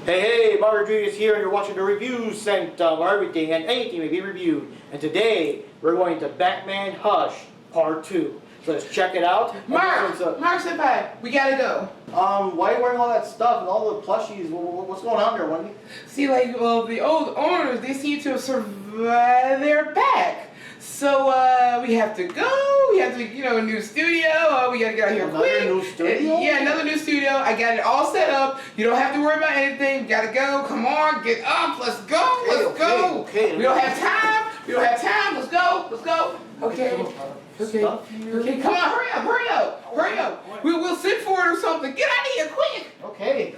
Hey, Mario Rodriguez here, and you're watching the review center where everything and anything may be reviewed. And today, we're going to Batman Hush Part 2. So let's check it out. Mark Senpai, we gotta go. Why are you wearing all that stuff and all the plushies? What's going on there, Wendy? See, like, well, the old owners, they seem to have survived their back. So, we have to go. We have to, a new studio. We gotta get out here quick. Another new studio? Yeah, another new studio. I got it all set up. You don't have to worry about anything. You gotta go. Come on, get up. Let's go. Let's go. Okay. We don't have time. Let's go. Okay. Okay, come on, hurry up. We'll sit for it or something. Get out of here, quick. Okay.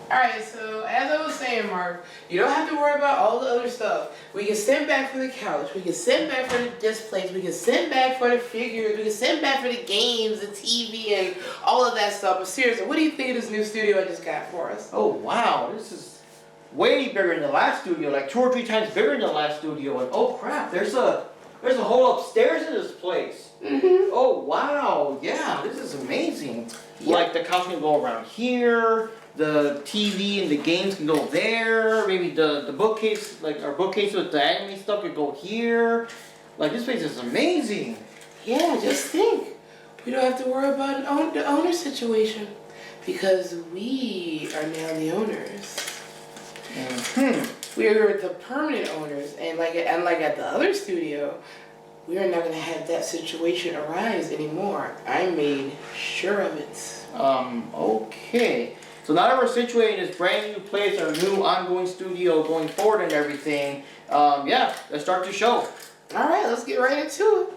Alright, so as I was saying, Mark, you don't have to worry about all the other stuff. We can send back for the couch, we can send back for the displays, we can send back for the figures, we can send back for the games, the TV, and all of that stuff. But seriously, what do you think of this new studio I just got for us? Oh wow, this is way bigger than the last studio, like 2 or 3 times bigger than the last studio. And oh crap, there's a whole upstairs in this place. Oh wow, yeah, this is amazing. Yeah. Like the couch can go around here. The TV and the games can go there. Maybe the bookcase, like our bookcase with the anime stuff, could go here. Like this place is amazing. Yeah, just think. We don't have to worry about the owner situation because we are now the owners. We are the permanent owners, and like at the other studio, we are not going to have that situation arise anymore. I made sure of it. Okay. So now that we're situated in this brand new place, our new ongoing studio going forward and everything, yeah, let's start the show. Alright, let's get right into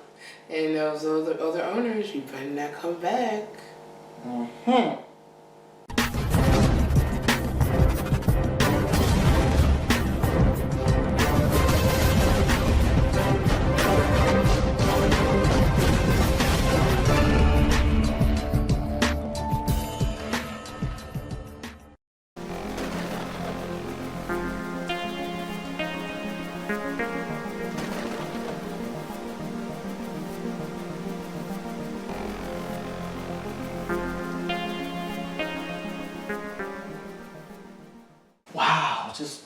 it. And those other owners, you better not come back. Wow, just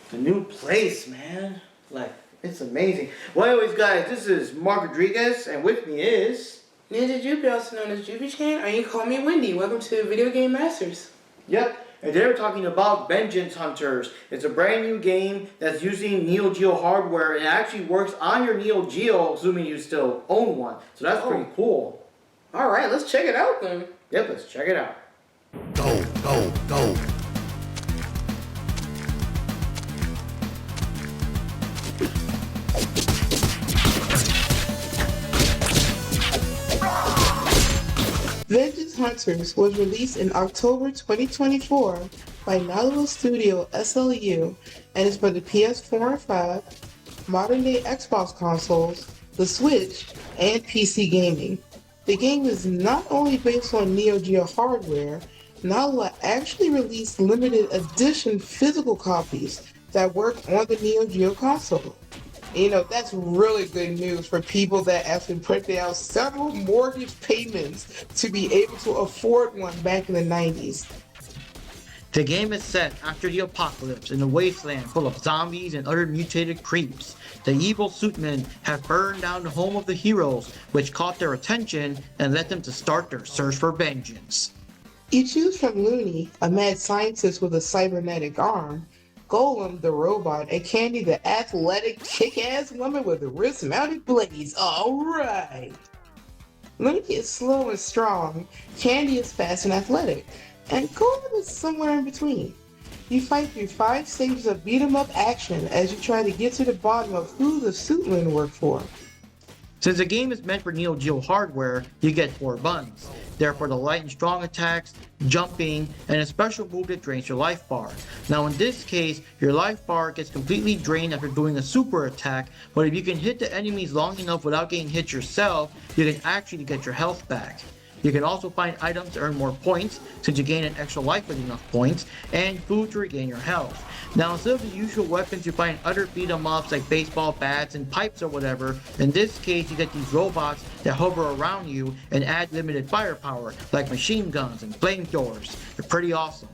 the new place, man. Like, it's amazing. Well, anyways, guys, this is Mark Rodriguez, and with me is Ninja Jupi, also known as Jupi Chan, or you can call me Wendy. Welcome to Video Game Masters. Yep, and today we're talking about Vengeance Hunters. It's a brand new game that's using Neo-Geo hardware, and it actually works on your Neo-Geo, assuming you still own one. So that's pretty cool. Alright, let's check it out then. Yep, let's check it out. Go. Vengeance Hunters was released in October 2024 by Neo Studio SLU and is for the PS4 and 5, modern-day Xbox consoles, the Switch, and PC gaming. The game is not only based on Neo-Geo hardware, Neo actually released limited edition physical copies that work on the Neo-Geo console. That's really good news for people that actually put down several mortgage payments to be able to afford one back in the 90s. The game is set after the apocalypse in a wasteland full of zombies and other mutated creeps. The evil suitmen have burned down the home of the heroes, which caught their attention and led them to start their search for vengeance. You choose from Looney, a mad scientist with a cybernetic arm, Golem, the robot, and Candy, the athletic, kick-ass woman with a wrist-mounted blades. Alright! Looney is slow and strong, Candy is fast and athletic, and Golem is somewhere in between. You fight through 5 stages of beat-em-up action as you try to get to the bottom of who the suitmen work for. Since the game is meant for Neo-Geo hardware, you get 4 buttons. They're for the light and strong attacks, jumping, and a special move that drains your life bar. Now in this case, your life bar gets completely drained after doing a super attack, but if you can hit the enemies long enough without getting hit yourself, you can actually get your health back. You can also find items to earn more points, since you gain an extra life with enough points, and food to regain your health. Now, instead of the usual weapons you find in other beat-em-ups like baseball bats and pipes or whatever, in this case you get these robots that hover around you and add limited firepower, like machine guns and flamethrowers. They're pretty awesome.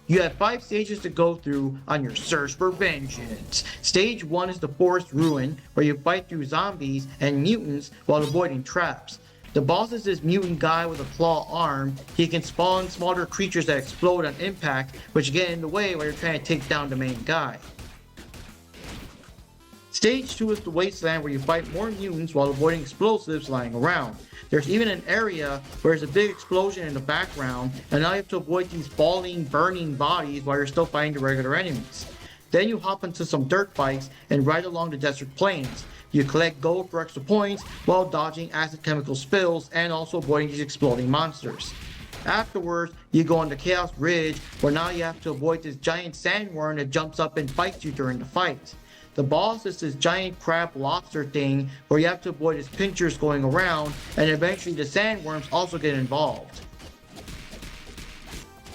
You have 5 stages to go through on your search for vengeance. Stage 1 is the Forest Ruin, where you fight through zombies and mutants while avoiding traps. The boss is this mutant guy with a claw arm. He can spawn smaller creatures that explode on impact, which get in the way while you're trying to take down the main guy. Stage 2 is the Wasteland, where you fight more mutants while avoiding explosives lying around. There's even an area where there's a big explosion in the background, and now you have to avoid these falling, burning bodies while you're still fighting the regular enemies. Then you hop into some dirt bikes and ride along the desert plains. You collect gold for extra points while dodging acid chemical spills and also avoiding these exploding monsters. Afterwards, you go on the Chaos Ridge, where now you have to avoid this giant sandworm that jumps up and fights you during the fight. The boss is this giant crab lobster thing where you have to avoid his pinchers going around, and eventually the sandworms also get involved.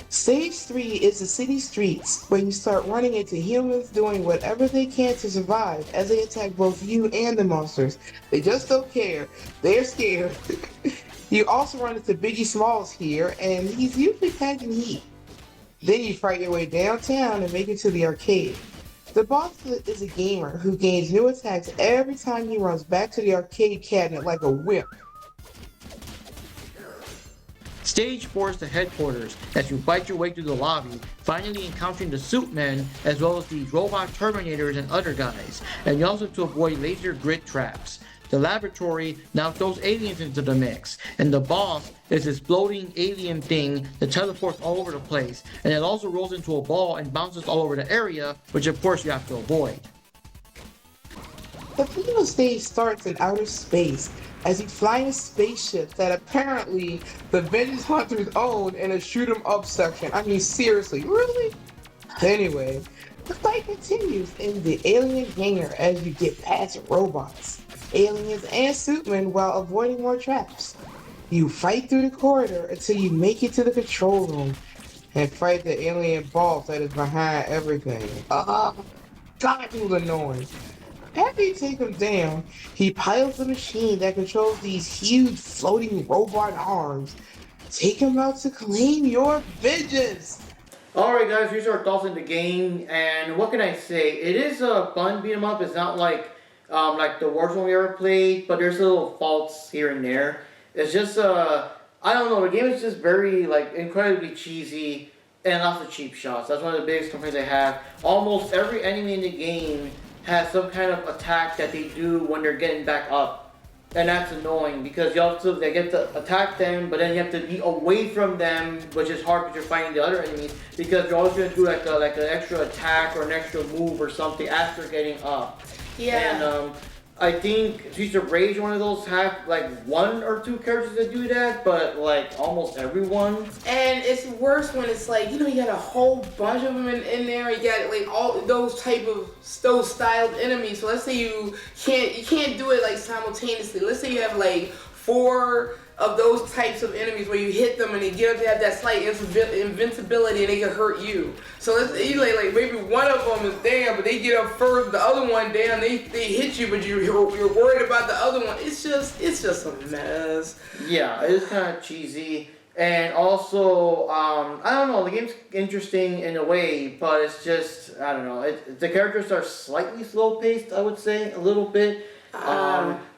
Stage 3 is the city streets, where you start running into humans doing whatever they can to survive as they attack both you and the monsters. They just don't care. They're scared. You also run into Biggie Smalls here, and he's usually packing heat. Then you fight your way downtown and make it to the arcade. The boss is a gamer who gains new attacks every time he runs back to the arcade cabinet like a whip. Stage 4 is the headquarters, as you fight your way through the lobby, finally encountering the suit men, as well as these robot terminators and other guys, and you also have to avoid laser grid traps. The laboratory now throws aliens into the mix, and the boss is this floating alien thing that teleports all over the place, and it also rolls into a ball and bounces all over the area, which of course you have to avoid. The final stage starts in outer space as you fly in a spaceship that apparently the Vengeance Hunters own in a shoot 'em up section. I mean, seriously, really? Anyway, the fight continues in the alien hangar as you get past robots, aliens, and suitmen while avoiding more traps. You fight through the corridor until you make it to the control room and fight the alien boss that is behind everything. God, he was annoying. After you take him down, he pilots a machine that controls these huge floating robot arms. Take him out to claim your vengeance! Alright guys, here's our thoughts on the game, and what can I say? It is a fun beat 'em up. It's not like the worst one we ever played, but there's little faults here and there. It's just I don't know, the game is just very incredibly cheesy and lots of cheap shots. That's one of the biggest complaints I have. Almost every enemy in the game has some kind of attack that they do when they're getting back up, and that's annoying because you also they get to attack them, but then you have to be away from them, which is hard because you're fighting the other enemies, because you're always going to do like an extra attack or an extra move or something after getting up. Yeah. And I think Streets of Rage, one of those, have like 1 or 2 characters that do that, but like almost everyone. And it's worse when it's like, you got a whole bunch of them in there. You got like all those those styled enemies. So let's say you can't do it like simultaneously. Let's say you have like 4 of those types of enemies where you hit them and they get up to have that slight invincibility and they can hurt you. So let's like maybe one of them is down, but they get up first, the other one down, they hit you, but you're worried about the other one. It's just a mess. Yeah, it is kind of cheesy. And also, I don't know, the game's interesting in a way, but it's just, I don't know, the characters are slightly slow-paced, I would say, a little bit.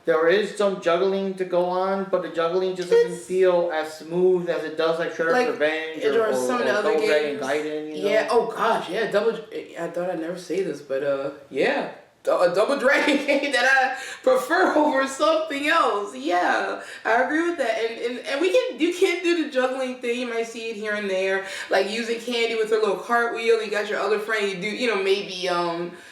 There is some juggling to go on, but the juggling just doesn't feel as smooth as it does like Shredder's Revenge or some of the other games. Gaiden, Yeah, oh gosh, yeah, I thought I'd never say this, but yeah. A Double Dragon game that I prefer over something else. Yeah, I agree with that. And you can do the juggling thing. You might see it here and there, like using Candy with her little cartwheel. You got your other friend. You do maybe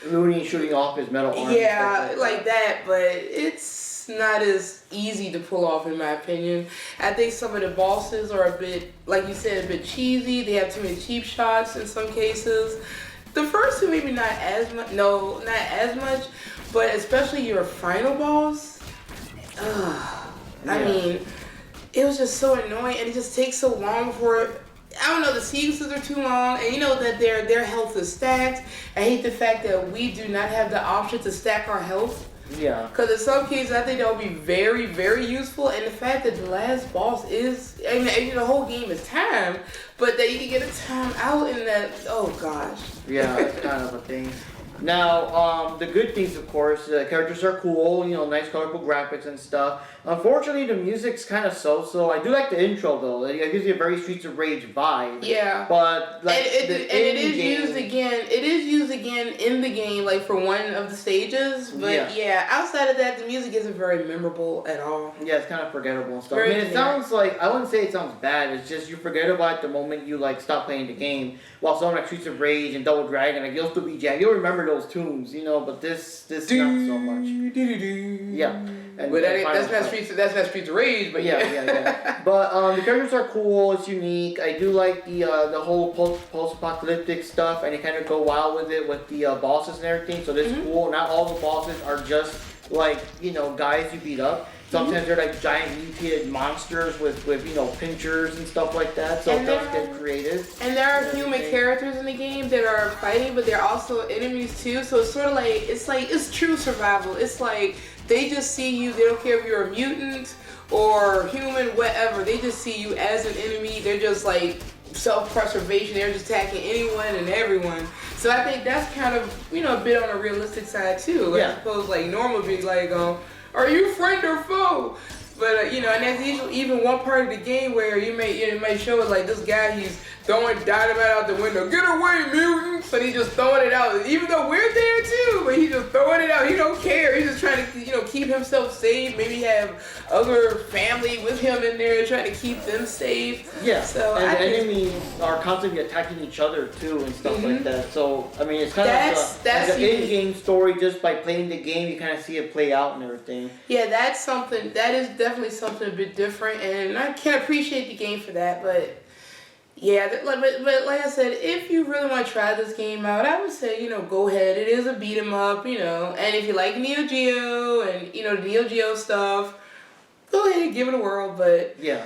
Looney shooting off his metal arm. Yeah, like that. But it's not as easy to pull off in my opinion. I think some of the bosses are a bit, like you said, a bit cheesy. They have too many cheap shots in some cases. The first 2 maybe not as much. No, not as much. But especially your final boss. I mean, it was just so annoying, and it just takes so long before. I don't know, the sequences are too long, and you know that their health is stacked. I hate the fact that we do not have the option to stack our health. Yeah. Because in some cases, I think that would be very, very useful. And the fact that the last boss is, I mean, the whole game is time, but that you can get a time out in that, oh gosh. Yeah, it's kind of a thing. Now, the good things, of course, the characters are cool, you know, nice colorful graphics and stuff. Unfortunately, the music's kind of so-so. I do like the intro, though. It gives you a very Streets of Rage vibe. Yeah. But, like, it is used again in the game, like, for one of the stages. But, yeah, outside of that, the music isn't very memorable at all. Yeah, it's kind of forgettable and stuff. Very I mean, it sounds like, I wouldn't say it sounds bad. It's just you forget about it the moment you, like, stop playing the game. While something like Streets of Rage and Double Dragon, like, you'll still be jacked. You'll remember those tunes, you know, but this not so much. Yeah. And, but that's not Streets of Rage, but yeah. But the characters are cool. It's unique. I do like the whole post-apocalyptic stuff, and they kind of go wild with it with the bosses and everything. So this is cool. Not all the bosses are just like, you know, guys you beat up. Sometimes they're like giant mutated monsters with you know, pinchers and stuff like that. So it does get creative. And there are human characters in the game that are fighting, but they're also enemies too. So it's sort of like it's true survival. It's like they just see you. They don't care if you're a mutant or human, whatever. They just see you as an enemy. They're just like self-preservation. They're just attacking anyone and everyone. So I think that's kind of, you know, a bit on a realistic side too. As opposed like normal being like, are you friend or foe? But you know, and that's even one part of the game where you may show it like this guy, he's throwing dynamite out the window. Get away, mutants! But he's just throwing it out, even though we're there too. But he's just throwing it out. He don't care. He's just trying to, you know, keep himself safe. Maybe have other family with him in there, trying to keep them safe. Yeah. So and the enemies are constantly attacking each other too and stuff like that. So I mean, it's kind of like an in-game story. Just by playing the game, you kind of see it play out and everything. Yeah, that's something. That is definitely something a bit different, and I can appreciate the game for that. But yeah, but like I said, if you really want to try this game out, I would say, you know, go ahead. It is a beat 'em up, you know, and if you like Neo-Geo and, you know, the Neo-Geo stuff, go ahead and give it a whirl. But yeah,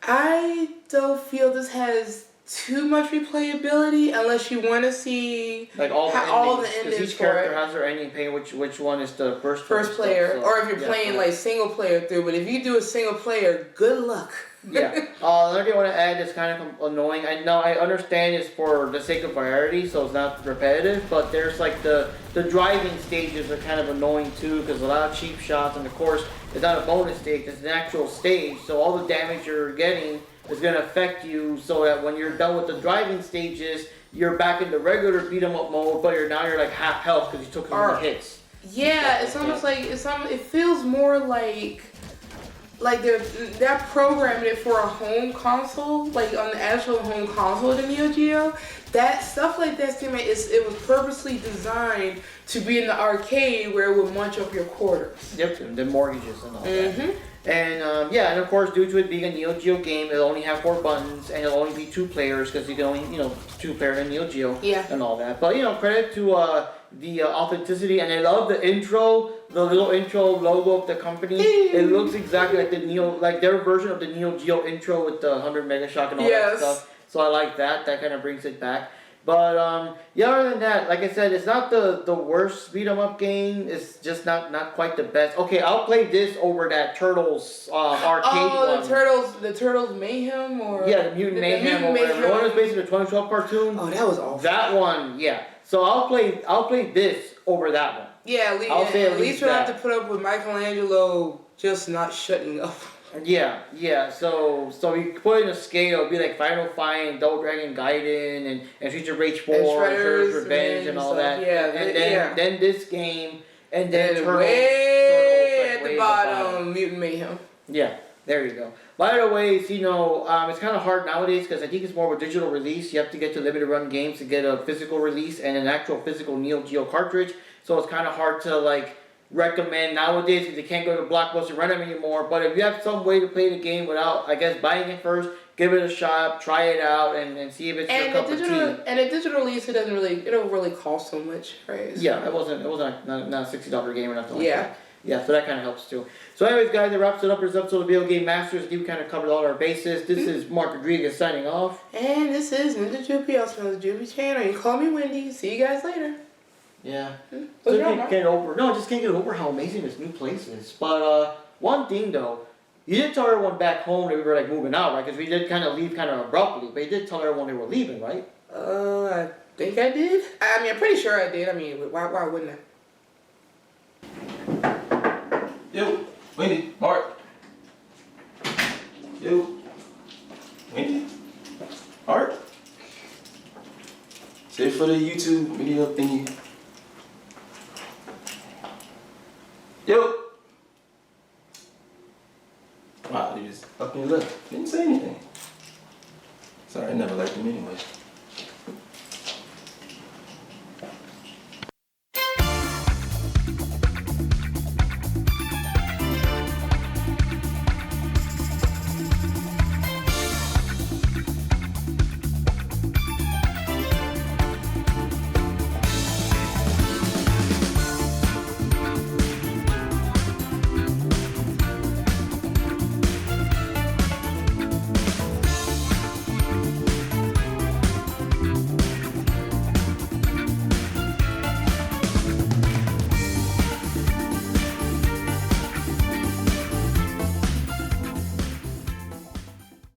I don't feel this has too much replayability unless you want to see like all the endings. Because each character has their ending paying which one is the first player, stuff, so, or if you're playing like single player through. But if you do a single player, good luck. Yeah. Another thing I want to add that's kind of annoying. I know I understand it's for the sake of variety, so it's not repetitive. But there's like the driving stages are kind of annoying too, because a lot of cheap shots, and of course it's not a bonus stage; it's an actual stage. So all the damage you're getting is going to affect you. So that when you're done with the driving stages, you're back in the regular beat 'em up mode, but you're like half health because you took so many hits. Yeah, it's almost like it feels more like they're programming it for a home console, like on the actual home console of the Neo-Geo. That stuff like that, it was purposely designed to be in the arcade where it would munch up your quarters. Yep, the mortgages and all that. And yeah, and of course, due to it being a Neo-Geo game, it'll only have 4 buttons, and it'll only be 2 players because you can only, you know, 2-player in Neo-Geo and all that. But you know, credit to the authenticity, and I love the intro, the little intro logo of the company. It looks exactly like like their version of the Neo-Geo intro with the 100 Mega Shock and all that stuff. So I like that. That kind of brings it back. But yeah, other than that, like I said, it's not the worst beat 'em up game. It's just not quite the best. Okay, I'll play this over that Turtles arcade one. the Turtles Mayhem, or the Mutant Mayhem or whatever. The one was based on the 2012 cartoon. Oh, that was awful. That one, yeah. So I'll play this over that one. Yeah, at least we'll have to put up with Michelangelo just not shutting up. Yeah. So we put in a scale. It'd be like Final Fight and Double Dragon Gaiden and Streets of Rage 4 and Shredder's Revenge and all that. Yeah, and then this game and then Turtles, way at the bottom, Mutant Mayhem. Yeah, there you go. By the way, you know, it's kind of hard nowadays because I think it's more of a digital release. You have to get to limited run games to get a physical release and an actual physical Neo-Geo cartridge. So it's kind of hard to like recommend nowadays because you can't go to Blockbuster and rent them anymore. But if you have some way to play the game without, I guess, buying it first, give it a shot, try it out, and see if it's your cup of tea. And a digital release, it don't really cost so much, right? So. Yeah, it wasn't not a $60 game or nothing like that. Yeah, so that kind of helps too. So anyways, guys, that wraps it up for this episode of Video Game Masters. We kind of covered all our bases. This is Mark Rodriguez signing off. And this is Ninja Jupi, also known as Jupi channel. You can call me Wendy. See you guys later. Yeah. What's So wrong, can't get over. No, just can't get over how amazing this new place is. But one thing though, you did tell everyone back home that we were like moving out, right? Because we did kind of leave kind of abruptly. But you did tell everyone they were leaving, right? I think I did. I mean, I'm pretty sure I did. I mean, why wouldn't I? Yo, Wendy, Mark. Yo, Wendy, Mark. Say for the YouTube video thingy. Yo. Wow, you just up and left. Didn't say anything. Sorry, I never liked him anyway.